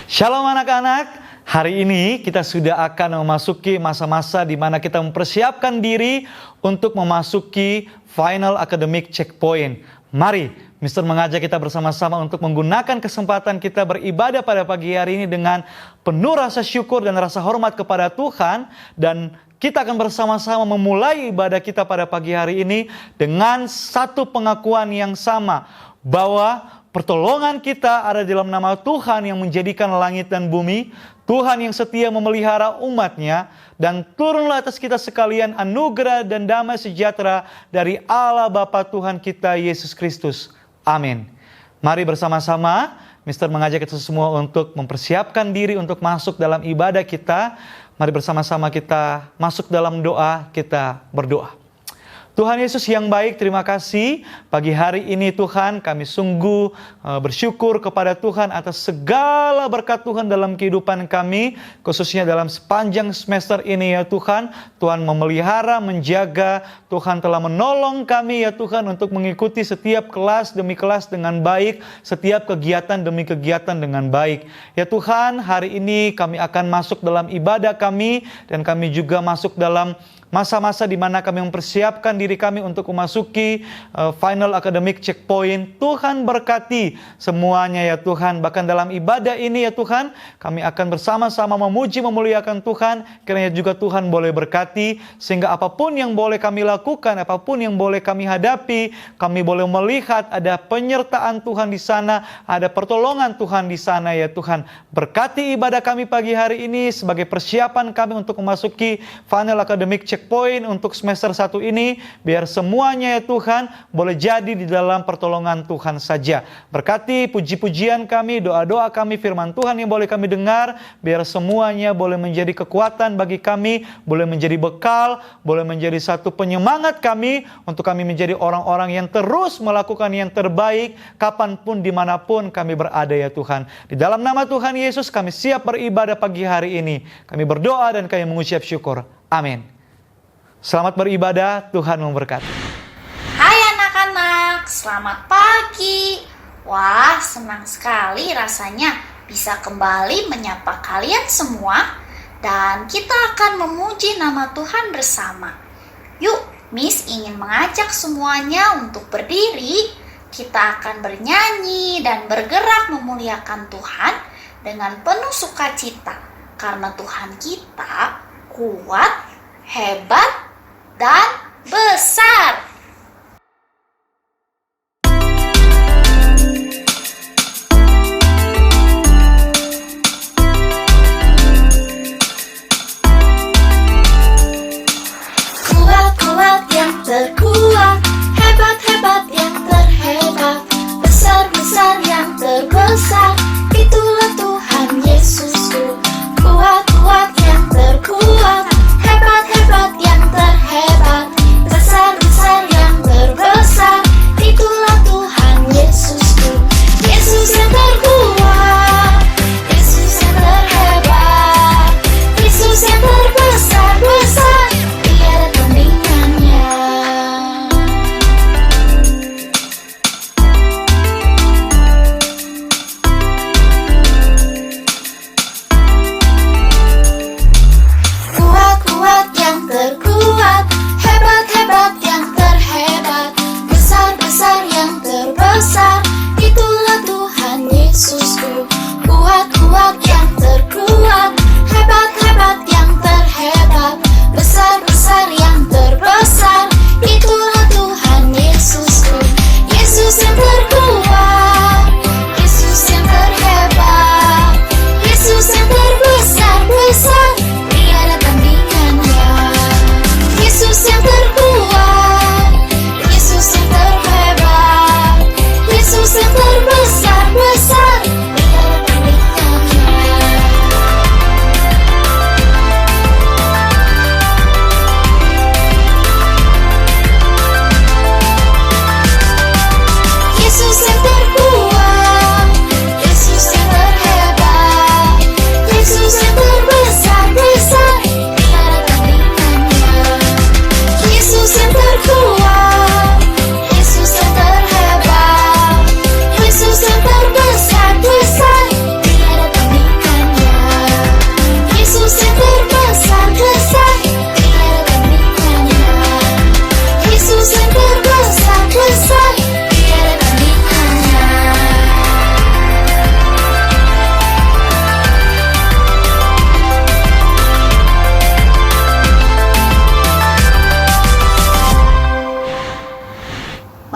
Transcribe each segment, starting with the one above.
Shalom anak-anak, hari ini kita sudah akan memasuki masa-masa di mana kita mempersiapkan diri untuk memasuki final academic checkpoint. Mari, Mister mengajak kita bersama-sama untuk menggunakan kesempatan kita beribadah pada pagi hari ini dengan penuh rasa syukur dan rasa hormat kepada Tuhan. Dan kita akan bersama-sama memulai ibadah kita pada pagi hari ini dengan satu pengakuan yang sama, bahwa pertolongan kita ada di dalam nama Tuhan yang menjadikan langit dan bumi, Tuhan yang setia memelihara umatnya, dan turunlah atas kita sekalian anugerah dan damai sejahtera dari Allah Bapa Tuhan kita Yesus Kristus. Amin. Mari bersama-sama, Mister mengajak kita semua untuk mempersiapkan diri untuk masuk dalam ibadah kita. Mari bersama-sama kita masuk dalam doa, kita berdoa. Tuhan Yesus yang baik, terima kasih pagi hari ini Tuhan, kami sungguh bersyukur kepada Tuhan atas segala berkat Tuhan dalam kehidupan kami, khususnya dalam sepanjang semester ini ya Tuhan. Tuhan memelihara, menjaga, Tuhan telah menolong kami ya Tuhan untuk mengikuti setiap kelas demi kelas dengan baik, setiap kegiatan demi kegiatan dengan baik. Ya Tuhan, hari ini kami akan masuk dalam ibadah kami, dan kami juga masuk dalam masa-masa di mana kami mempersiapkan diri kami untuk memasuki final academic checkpoint. Tuhan berkati semuanya ya Tuhan. Bahkan dalam ibadah ini ya Tuhan, kami akan bersama-sama memuji memuliakan Tuhan. Kiranya juga Tuhan boleh berkati, sehingga apapun yang boleh kami lakukan, apapun yang boleh kami hadapi, kami boleh melihat ada penyertaan Tuhan di sana, ada pertolongan Tuhan di sana ya Tuhan. Berkati ibadah kami pagi hari ini sebagai persiapan kami untuk memasuki final academic checkpoint untuk semester 1 ini. Biar semuanya ya Tuhan boleh jadi di dalam pertolongan Tuhan saja. Berkati puji-pujian kami, doa-doa kami, firman Tuhan yang boleh kami dengar. Biar semuanya boleh menjadi kekuatan bagi kami, boleh menjadi bekal, boleh menjadi satu penyemangat kami untuk kami menjadi orang-orang yang terus melakukan yang terbaik kapanpun dimanapun kami berada ya Tuhan. Di dalam nama Tuhan Yesus kami siap beribadah pagi hari ini. Kami berdoa dan kami mengucap syukur. Amin. Selamat beribadah, Tuhan memberkati. Hai anak-anak, selamat pagi. Wah, senang sekali rasanya bisa kembali menyapa kalian semua. Dan kita akan memuji nama Tuhan bersama. Yuk, Miss ingin mengajak semuanya untuk berdiri. Kita akan bernyanyi dan bergerak memuliakan Tuhan dengan penuh sukacita. Karena Tuhan kita kuat, hebat, dan besar. Kuat-kuat yang terkuat, hebat-hebat yang terhebat, besar-besar yang terbesar, itulah Tuhan Yesusku. Kuat-kuat yang terkuat, hebat-hebat yang terhebat, besar-besar yang terbesar, itulah Tuhan Yesusku. Yesus yang terkuat, Yesus yang terhebat, Yesus yang terbesar-besar, tiada tandingannya. Kuat-kuat yang terkuat, hebat-hebat yang terhebat, besar-besar yang terbesar, itulah Tuhan Yesusku. Kuat-kuat yang terkuat, hebat-hebat yang terhebat, besar-besar yang terbesar, itulah Tuhan Yesusku. Yesus yang terkuat, Yesus yang terhebat, Yesus yang terbesar-besar, tiada tandingannya. Yesus yang terkuat, Yesus yang terhebat, Yesus yang terbesar-besar, tiada tandingannya.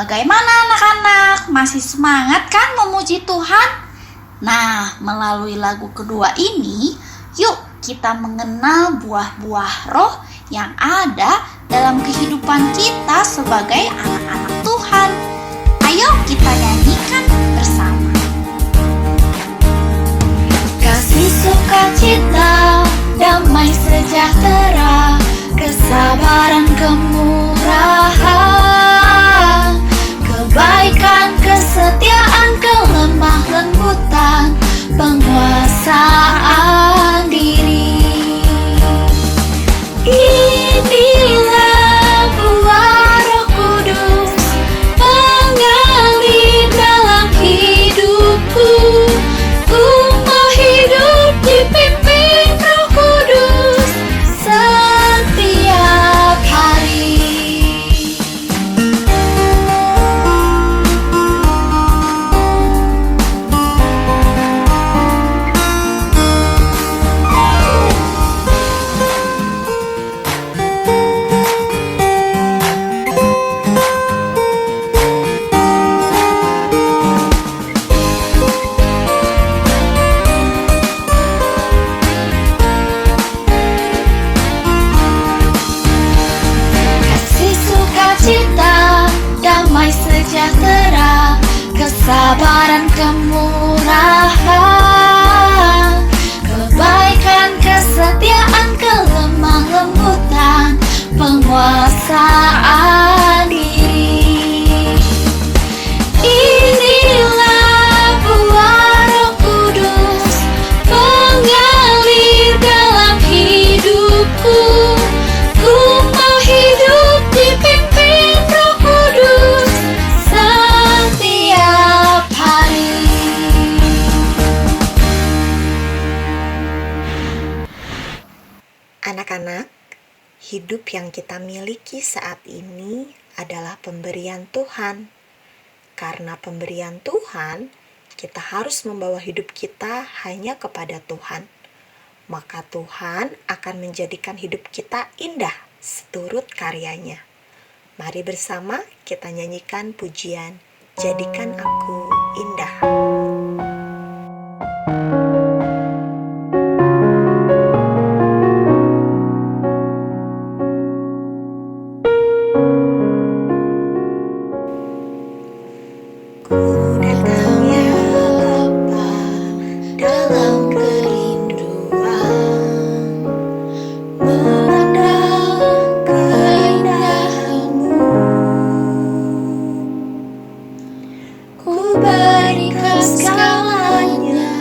Bagaimana anak-anak? Masih semangat kan memuji Tuhan? Nah, melalui lagu kedua ini, yuk kita mengenal buah-buah roh yang ada dalam kehidupan kita sebagai anak-anak Tuhan. Ayo kita nyanyikan bersama. Kasih, sukacita, damai sejahtera, kesabaran, kemurahan, kebaikan, kesetiaan, kelemah lembutan, penguasaan diri. Inilah buah Roh Kudus mengalir dalam hidupku. Ku mau hidup dipimpin Roh Kudus setiap hari. Kasih, sukacita, damai sejahtera, kesabaran, kemurahan, kebaikan, kesetiaan, kelemah lembutan, penguasaan diri. Inilah buah Roh Kudus mengalir dalam hidupku. Ku mau hidup dipimpin Roh Kudus setiap hari. Anak-anak, hidup yang kita miliki saat ini adalah pemberian Tuhan. Karena pemberian Tuhan, kita harus membawa hidup kita hanya kepada Tuhan. Maka Tuhan akan menjadikan hidup kita indah seturut karyanya. Mari bersama kita nyanyikan pujian Jadikan Aku Indah. Ku datang ya Bapa dalam kerinduan, memandang keindahan-Mu. Ku berikan segalanya,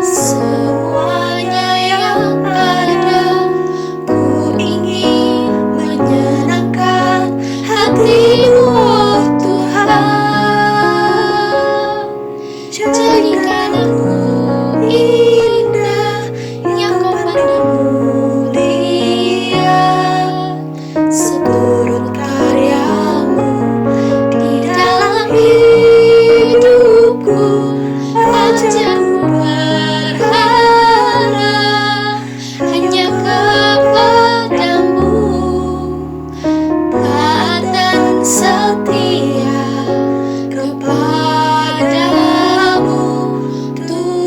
semuanya yang ada. Ku ingin menyenangkan hati-Mu, oh Tuhan. Jadikan aku indah, yang Kau pandang mulia, seturut karya-Mu di dalam hidupku. Ajarku berharap hanya kepadamu, taat dan setia kepadamu, Tuhan.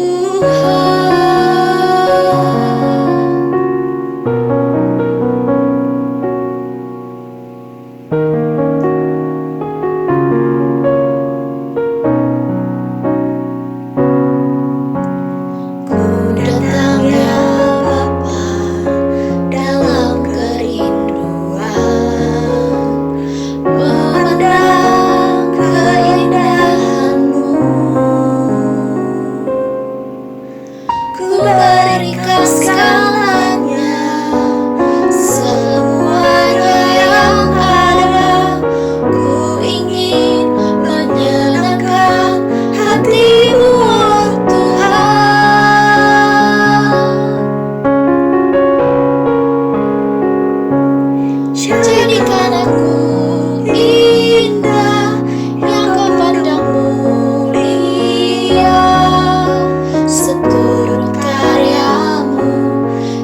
Ku datang ya Bapa dalam kerinduan, memandang keindahan-Mu. Ku berikan segalanya, semuanya yang ada. Ku ingin menyenangkan hati-Mu, oh Tuhan. Jadikan aku indah, yang Kau pandang mulia, seturut karya-Mu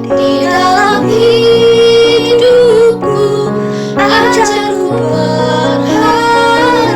di dalam hidupku. Ajarku berharap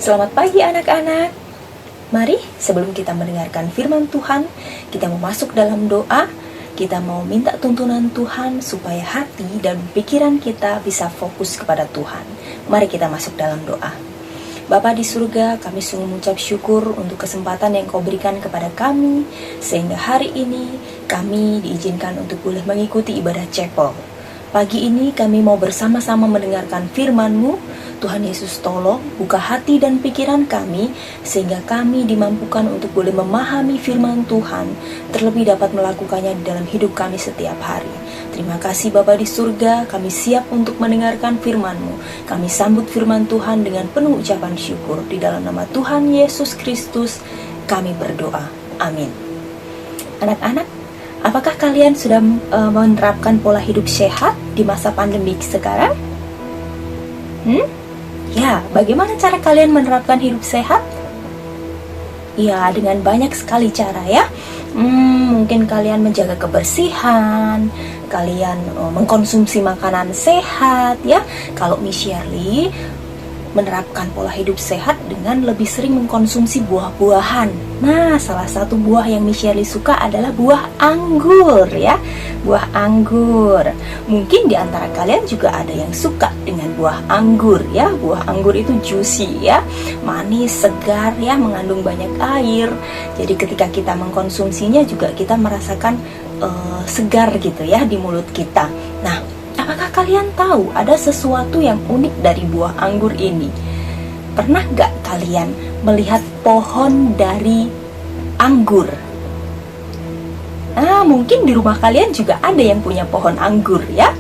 Selamat pagi anak-anak. Mari sebelum kita mendengarkan firman Tuhan, kita mau masuk dalam doa. Kita mau minta tuntunan Tuhan supaya hati dan pikiran kita bisa fokus kepada Tuhan. Mari kita masuk dalam doa. Bapa di surga, kami sungguh mengucap syukur untuk kesempatan yang Kau berikan kepada kami, sehingga hari ini kami diizinkan untuk boleh mengikuti ibadah chapel. Pagi ini kami mau bersama-sama mendengarkan firman-Mu. Tuhan Yesus tolong buka hati dan pikiran kami, sehingga kami dimampukan untuk boleh memahami firman Tuhan, terlebih dapat melakukannya di dalam hidup kami setiap hari. Terima kasih Bapa di surga, kami siap untuk mendengarkan firman-Mu. Kami sambut firman Tuhan dengan penuh ucapan syukur. Di dalam nama Tuhan Yesus Kristus kami berdoa. Amin. Anak-anak, apakah kalian sudah menerapkan pola hidup sehat di masa pandemik sekarang? Ya, bagaimana cara kalian menerapkan hidup sehat? Ya, dengan banyak sekali cara ya. Mungkin kalian menjaga kebersihan, kalian mengkonsumsi makanan sehat ya. Kalau Miss Shirley menerapkan pola hidup sehat dengan lebih sering mengkonsumsi buah-buahan. Nah, salah satu buah yang Miss Shirley suka adalah buah anggur ya. Buah anggur. Mungkin di antara kalian juga ada yang suka dengan buah anggur ya. Buah anggur itu juicy ya, manis, segar ya, mengandung banyak air. Jadi ketika kita mengkonsumsinya juga kita merasakan segar gitu ya di mulut kita. Nah, apakah kalian tahu ada sesuatu yang unik dari buah anggur ini? Pernah gak kalian melihat pohon dari anggur? Nah, mungkin di rumah kalian juga ada yang punya pohon anggur ya.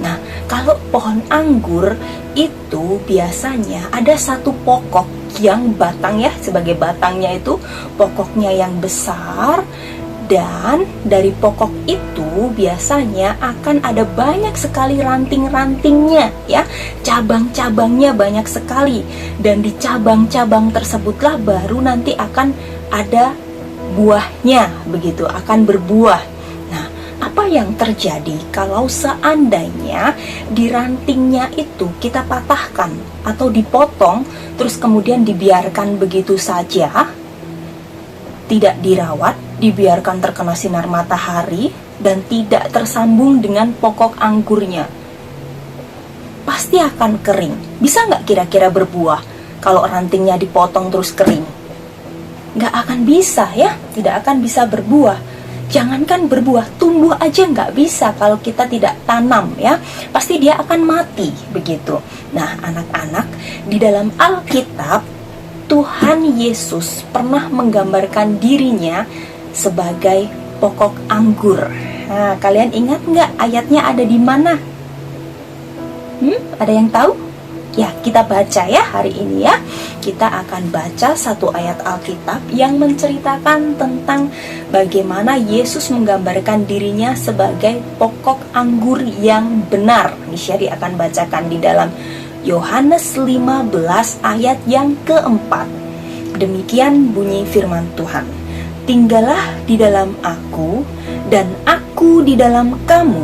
Nah, kalau pohon anggur itu biasanya ada satu pokok yang batang ya, sebagai batangnya itu pokoknya yang besar. Dan dari pokok itu biasanya akan ada banyak sekali ranting-rantingnya ya, cabang-cabangnya banyak sekali. Dan di cabang-cabang tersebutlah baru nanti akan ada buahnya, begitu, akan berbuah. Nah, apa yang terjadi kalau seandainya di rantingnya itu kita patahkan atau dipotong, terus kemudian dibiarkan begitu saja, tidak dirawat, dibiarkan terkena sinar matahari, dan tidak tersambung dengan pokok anggurnya? Pasti akan kering. Bisa nggak kira-kira berbuah kalau rantingnya dipotong terus kering? Nggak akan bisa ya, tidak akan bisa berbuah. Jangankan berbuah, tumbuh aja nggak bisa kalau kita tidak tanam ya. Pasti dia akan mati begitu. Nah, anak-anak, di dalam Alkitab Tuhan Yesus pernah menggambarkan dirinya sebagai pokok anggur. Nah, kalian ingat nggak ayatnya ada di mana? Ada yang tahu? Ya, kita baca ya hari ini ya. Kita akan baca satu ayat Alkitab yang menceritakan tentang bagaimana Yesus menggambarkan dirinya sebagai pokok anggur yang benar. Misyari akan bacakan di dalam Yohanes 15 ayat yang keempat. Demikian bunyi firman Tuhan. Tinggallah di dalam aku dan aku di dalam kamu.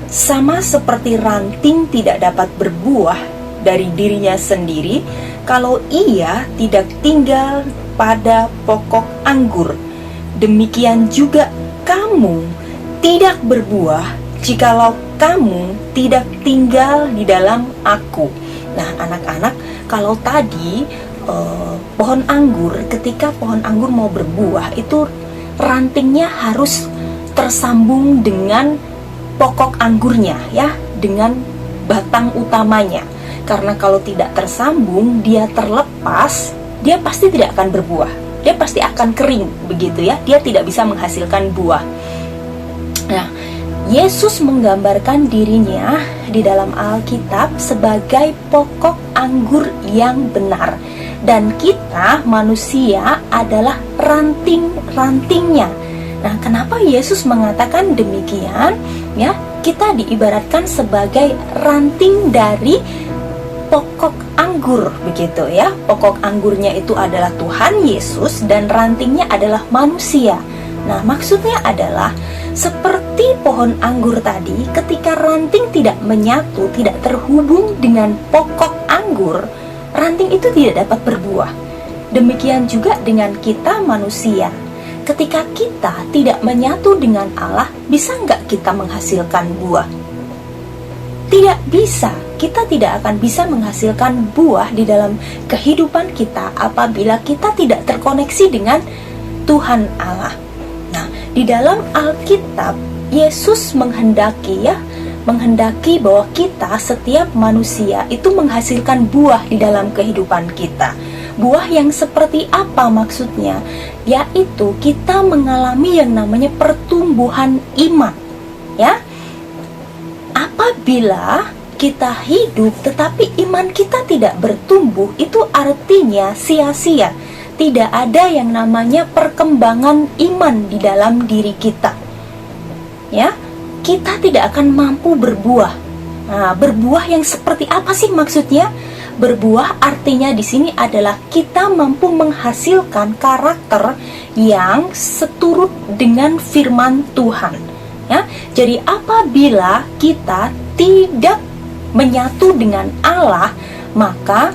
Sama seperti ranting tidak dapat berbuah dari dirinya sendiri kalau ia tidak tinggal pada pokok anggur. Demikian juga kamu tidak berbuah jikalau kamu tidak tinggal di dalam aku. Nah, anak-anak, kalau tadi pohon anggur, ketika pohon anggur mau berbuah, itu rantingnya harus tersambung dengan pokok anggurnya ya, dengan batang utamanya. Karena kalau tidak tersambung, dia terlepas, dia pasti tidak akan berbuah. Dia pasti akan kering begitu ya, dia tidak bisa menghasilkan buah. Nah, Yesus menggambarkan dirinya di dalam Alkitab sebagai pokok anggur yang benar. Dan kita manusia adalah ranting-rantingnya. Nah, kenapa Yesus mengatakan demikian? Ya, kita diibaratkan sebagai ranting dari pokok anggur begitu ya. Pokok anggurnya itu adalah Tuhan Yesus dan rantingnya adalah manusia. Nah, maksudnya adalah seperti pohon anggur tadi, ketika ranting tidak menyatu, tidak terhubung dengan pokok anggur, ranting itu tidak dapat berbuah. Demikian juga dengan kita manusia. Ketika kita tidak menyatu dengan Allah, bisa nggak kita menghasilkan buah? Tidak bisa. Kita tidak akan bisa menghasilkan buah di dalam kehidupan kita apabila kita tidak terkoneksi dengan Tuhan Allah. Nah, di dalam Alkitab, Yesus menghendaki bahwa kita, setiap manusia itu menghasilkan buah di dalam kehidupan kita. Buah yang seperti apa maksudnya? Yaitu kita mengalami yang namanya pertumbuhan iman. Ya, apabila kita hidup tetapi iman kita tidak bertumbuh, itu artinya sia-sia. Tidak ada yang namanya perkembangan iman di dalam diri kita. Ya, kita tidak akan mampu berbuah. Nah, berbuah yang seperti apa sih maksudnya? Berbuah artinya di sini adalah kita mampu menghasilkan karakter yang seturut dengan firman Tuhan. Ya, jadi apabila kita tidak menyatu dengan Allah, maka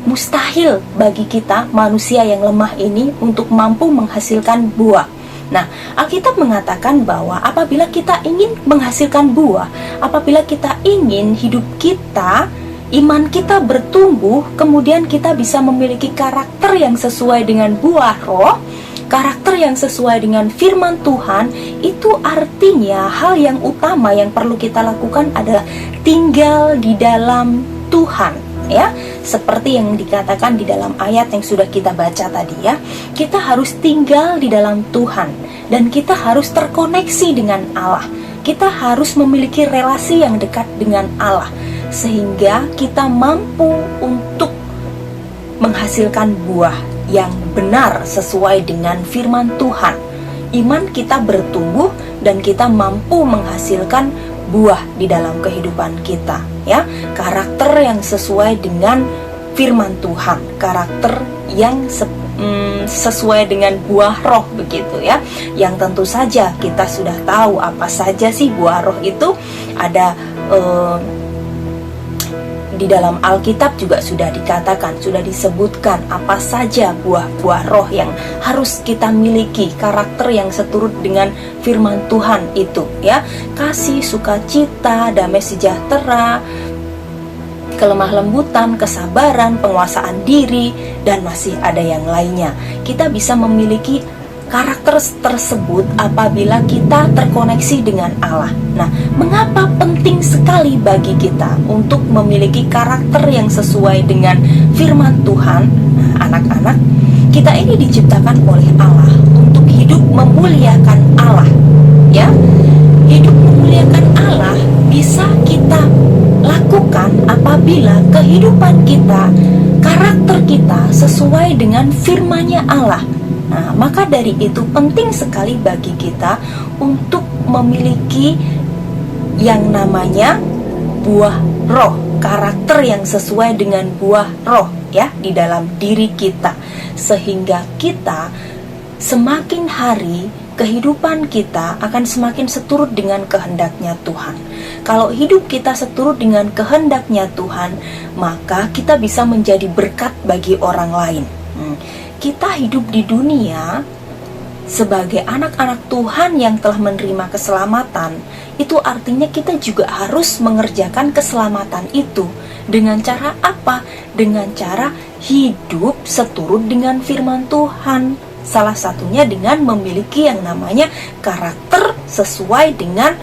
mustahil bagi kita manusia yang lemah ini untuk mampu menghasilkan buah. Nah, Alkitab mengatakan bahwa apabila kita ingin menghasilkan buah, apabila kita ingin hidup kita, iman kita bertumbuh, kemudian kita bisa memiliki karakter yang sesuai dengan buah roh, karakter yang sesuai dengan firman Tuhan, itu artinya hal yang utama yang perlu kita lakukan adalah tinggal di dalam Tuhan, ya. Seperti yang dikatakan di dalam ayat yang sudah kita baca tadi, ya. Kita harus tinggal di dalam Tuhan dan kita harus terkoneksi dengan Allah. Kita harus memiliki relasi yang dekat dengan Allah sehingga kita mampu untuk menghasilkan buah yang benar sesuai dengan firman Tuhan. Iman kita bertumbuh dan kita mampu menghasilkan buah di dalam kehidupan kita, ya. Karakter yang sesuai dengan firman Tuhan, karakter yang sesuai dengan buah roh, begitu ya. Yang tentu saja kita sudah tahu apa saja sih buah roh itu. Ada di dalam Alkitab juga sudah dikatakan, sudah disebutkan apa saja buah-buah roh yang harus kita miliki, karakter yang seturut dengan firman Tuhan itu, ya. Kasih, sukacita, damai sejahtera, kelemah lembutan, kesabaran, penguasaan diri, dan masih ada yang lainnya. Kita bisa memiliki karakter tersebut apabila kita terkoneksi dengan Allah. Nah, mengapa penting sekali bagi kita untuk memiliki karakter yang sesuai dengan firman Tuhan? Nah, anak-anak, kita ini diciptakan oleh Allah untuk hidup memuliakan Allah, ya. Hidup memuliakan Allah bisa kita lakukan apabila kehidupan kita, karakter kita sesuai dengan firman-Nya Allah. Nah, maka dari itu penting sekali bagi kita untuk memiliki yang namanya buah roh, karakter yang sesuai dengan buah roh, ya, di dalam diri kita, sehingga kita semakin hari kehidupan kita akan semakin seturut dengan kehendak-Nya Tuhan. Kalau hidup kita seturut dengan kehendak-Nya Tuhan, maka kita bisa menjadi berkat bagi orang lain. Kita hidup di dunia sebagai anak-anak Tuhan yang telah menerima keselamatan. Itu artinya kita juga harus mengerjakan keselamatan itu. Dengan cara apa? Dengan cara hidup seturut dengan firman Tuhan. Salah satunya dengan memiliki yang namanya karakter sesuai dengan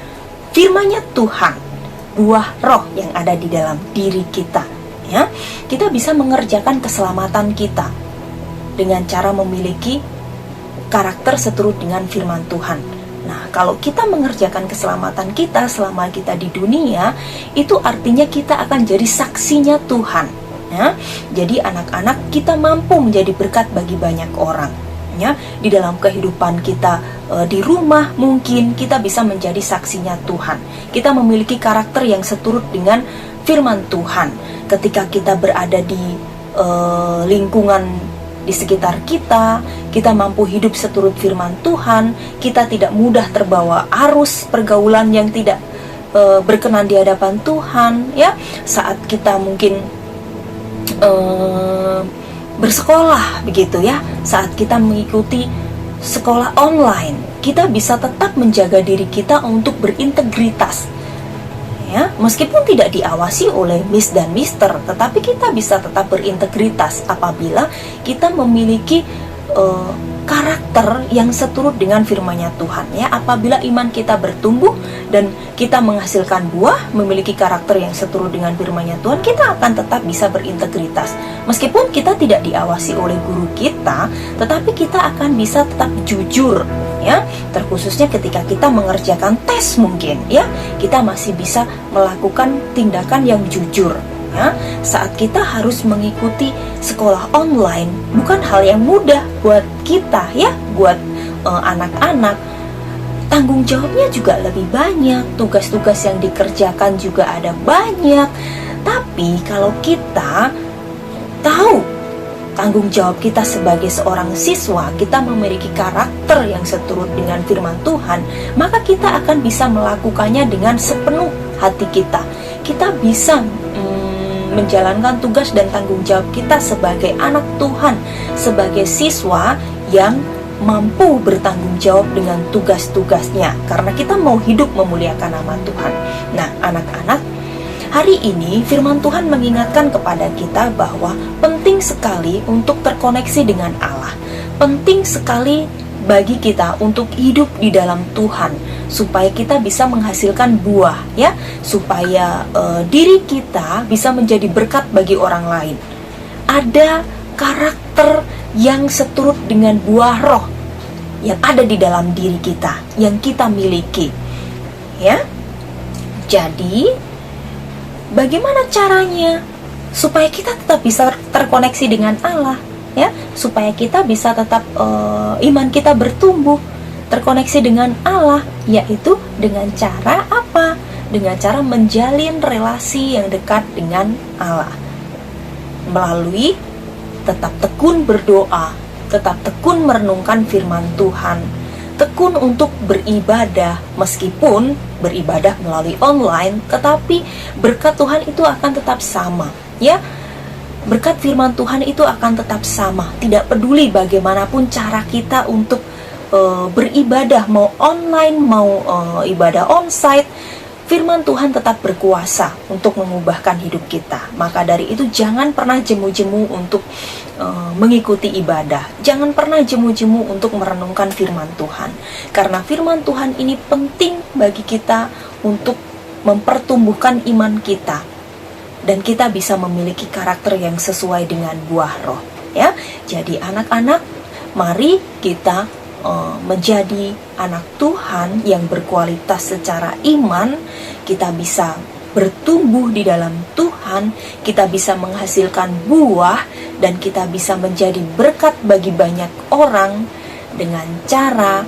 firman-Nya Tuhan. Buah roh yang ada di dalam diri kita, ya. Kita bisa mengerjakan keselamatan kita dengan cara memiliki karakter seturut dengan firman Tuhan. Nah, kalau kita mengerjakan keselamatan kita selama kita di dunia, itu artinya kita akan jadi saksinya Tuhan, ya. Jadi anak-anak, kita mampu menjadi berkat bagi banyak orang, ya. Di dalam kehidupan kita di rumah, mungkin kita bisa menjadi saksinya Tuhan. Kita memiliki karakter yang seturut dengan firman Tuhan. Ketika kita berada di lingkungan di sekitar kita, kita mampu hidup seturut firman Tuhan. Kita tidak mudah terbawa arus pergaulan yang tidak berkenan di hadapan Tuhan, ya. Saat kita mungkin bersekolah begitu ya. Saat kita mengikuti sekolah online, kita bisa tetap menjaga diri kita untuk berintegritas. Ya, meskipun tidak diawasi oleh Miss dan Mister, tetapi kita bisa tetap berintegritas apabila kita memiliki karakter yang seturut dengan firman-Nya Tuhan ya. Apabila iman kita bertumbuh dan kita menghasilkan buah, memiliki karakter yang seturut dengan firman-Nya Tuhan, kita akan tetap bisa berintegritas. Meskipun kita tidak diawasi oleh guru kita, tetapi kita akan bisa tetap jujur ya. Terkhususnya ketika kita mengerjakan tes mungkin ya, kita masih bisa melakukan tindakan yang jujur. Ya, saat kita harus mengikuti sekolah online bukan hal yang mudah buat kita ya, buat anak-anak. Tanggung jawabnya juga lebih banyak, tugas-tugas yang dikerjakan juga ada banyak. Tapi kalau kita tahu tanggung jawab kita sebagai seorang siswa, kita memiliki karakter yang seturut dengan firman Tuhan, maka kita akan bisa melakukannya dengan sepenuh hati kita. Kita bisa menjalankan tugas dan tanggung jawab kita sebagai anak Tuhan, sebagai siswa yang mampu bertanggung jawab dengan tugas-tugasnya, karena kita mau hidup memuliakan nama Tuhan. Nah, anak-anak, hari ini firman Tuhan mengingatkan kepada kita bahwa penting sekali untuk terkoneksi dengan Allah. Penting sekali bagi kita untuk hidup di dalam Tuhan, supaya kita bisa menghasilkan buah ya, supaya diri kita bisa menjadi berkat bagi orang lain. Ada karakter yang seturut dengan buah roh yang ada di dalam diri kita, yang kita miliki ya. Jadi bagaimana caranya supaya kita tetap bisa terkoneksi dengan Allah ya, supaya kita bisa tetap iman kita bertumbuh, terkoneksi dengan Allah, yaitu dengan cara apa? Dengan cara menjalin relasi yang dekat dengan Allah, melalui tetap tekun berdoa, tetap tekun merenungkan firman Tuhan, tekun untuk beribadah. Meskipun beribadah melalui online, tetapi berkat Tuhan itu akan tetap sama ya. Berkat firman Tuhan itu akan tetap sama, tidak peduli bagaimanapun cara kita untuk beribadah, mau online, mau ibadah onsite, firman Tuhan tetap berkuasa untuk mengubahkan hidup kita. Maka dari itu jangan pernah jemu-jemu untuk mengikuti ibadah, jangan pernah jemu-jemu untuk merenungkan firman Tuhan, karena firman Tuhan ini penting bagi kita untuk mempertumbuhkan iman kita, dan kita bisa memiliki karakter yang sesuai dengan buah roh ya. Jadi anak-anak, mari kita menjadi anak Tuhan yang berkualitas secara iman. Kita bisa bertumbuh di dalam Tuhan, kita bisa menghasilkan buah, dan kita bisa menjadi berkat bagi banyak orang dengan cara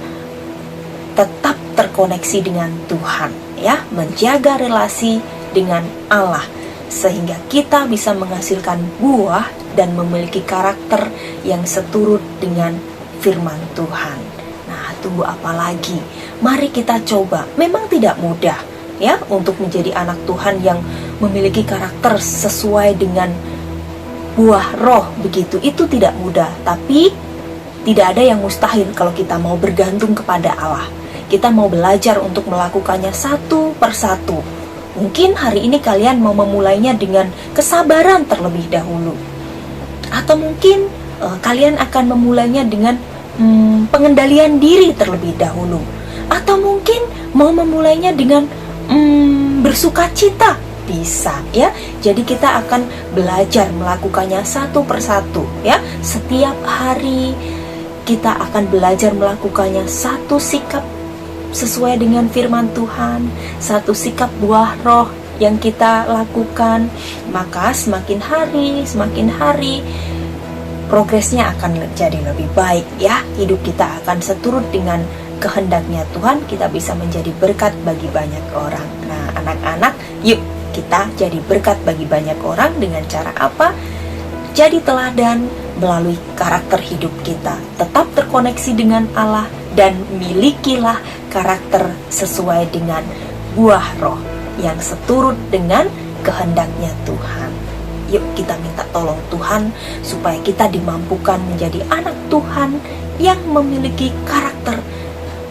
tetap terkoneksi dengan Tuhan ya, menjaga relasi dengan Allah, sehingga kita bisa menghasilkan buah dan memiliki karakter yang seturut dengan firman Tuhan. Nah, tunggu apa lagi? Mari kita coba. Memang tidak mudah ya untuk menjadi anak Tuhan yang memiliki karakter sesuai dengan buah roh begitu. Itu tidak mudah, tapi tidak ada yang mustahil kalau kita mau bergantung kepada Allah. Kita mau belajar untuk melakukannya satu persatu. Mungkin hari ini kalian mau memulainya dengan kesabaran terlebih dahulu, atau mungkin kalian akan memulainya dengan pengendalian diri terlebih dahulu, atau mungkin mau memulainya dengan bersukacita, bisa ya. Jadi kita akan belajar melakukannya satu persatu ya. Setiap hari kita akan belajar melakukannya satu sikap sesuai dengan firman Tuhan, satu sikap buah roh yang kita lakukan. Maka semakin hari progresnya akan jadi lebih baik ya. Hidup kita akan seturut dengan kehendaknya Tuhan, kita bisa menjadi berkat bagi banyak orang. Nah, anak-anak, yuk kita jadi berkat bagi banyak orang. Dengan cara apa? Jadi teladan melalui karakter hidup kita. Tetap terkoneksi dengan Allah dan milikilah karakter sesuai dengan buah roh yang seturut dengan kehendaknya Tuhan. Yuk kita minta tolong Tuhan supaya kita dimampukan menjadi anak Tuhan yang memiliki karakter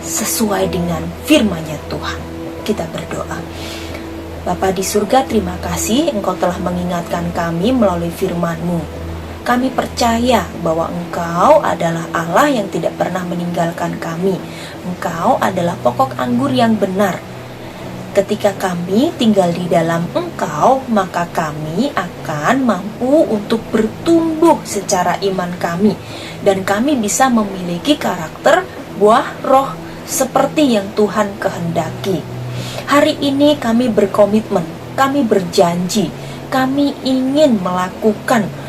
sesuai dengan firman-Nya Tuhan. Kita berdoa. Bapa di surga, terima kasih Engkau telah mengingatkan kami melalui firman-Mu. Kami percaya bahwa Engkau adalah Allah yang tidak pernah meninggalkan kami. Engkau adalah pokok anggur yang benar. Ketika kami tinggal di dalam Engkau, maka kami akan mampu untuk bertumbuh secara iman kami. Dan kami bisa memiliki karakter buah roh seperti yang Tuhan kehendaki. Hari ini kami berkomitmen, kami berjanji, kami ingin melakukan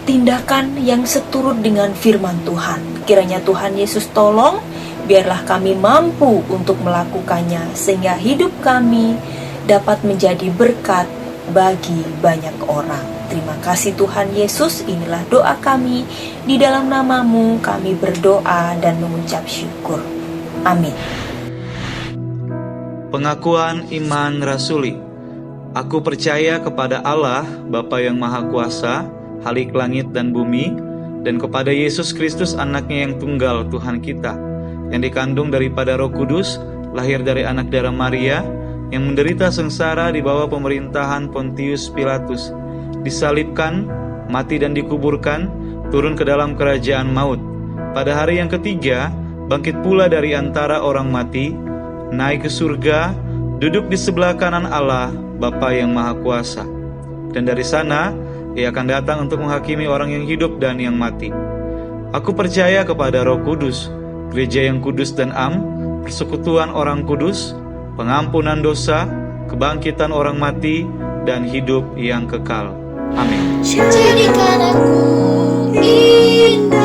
tindakan yang seturut dengan firman Tuhan. Kiranya Tuhan Yesus tolong, biarlah kami mampu untuk melakukannya, sehingga hidup kami dapat menjadi berkat bagi banyak orang. Terima kasih Tuhan Yesus, inilah doa kami. Di dalam nama-Mu kami berdoa dan mengucap syukur. Amin. Pengakuan iman rasuli. Aku percaya kepada Allah, Bapa yang Maha Kuasa, Khalik langit dan bumi, dan kepada Yesus Kristus anaknya yang tunggal Tuhan kita, yang dikandung daripada Roh Kudus, lahir dari anak darah Maria, yang menderita sengsara di bawah pemerintahan Pontius Pilatus, disalibkan, mati dan dikuburkan, turun ke dalam kerajaan maut. Pada hari yang ketiga, bangkit pula dari antara orang mati, naik ke surga, duduk di sebelah kanan Allah, Bapa yang Maha Kuasa. Dan dari sana, Ia akan datang untuk menghakimi orang yang hidup dan yang mati. Aku percaya kepada Roh Kudus, gereja yang kudus dan am, persekutuan orang kudus, pengampunan dosa, kebangkitan orang mati, dan hidup yang kekal. Amin. Jadikan aku indah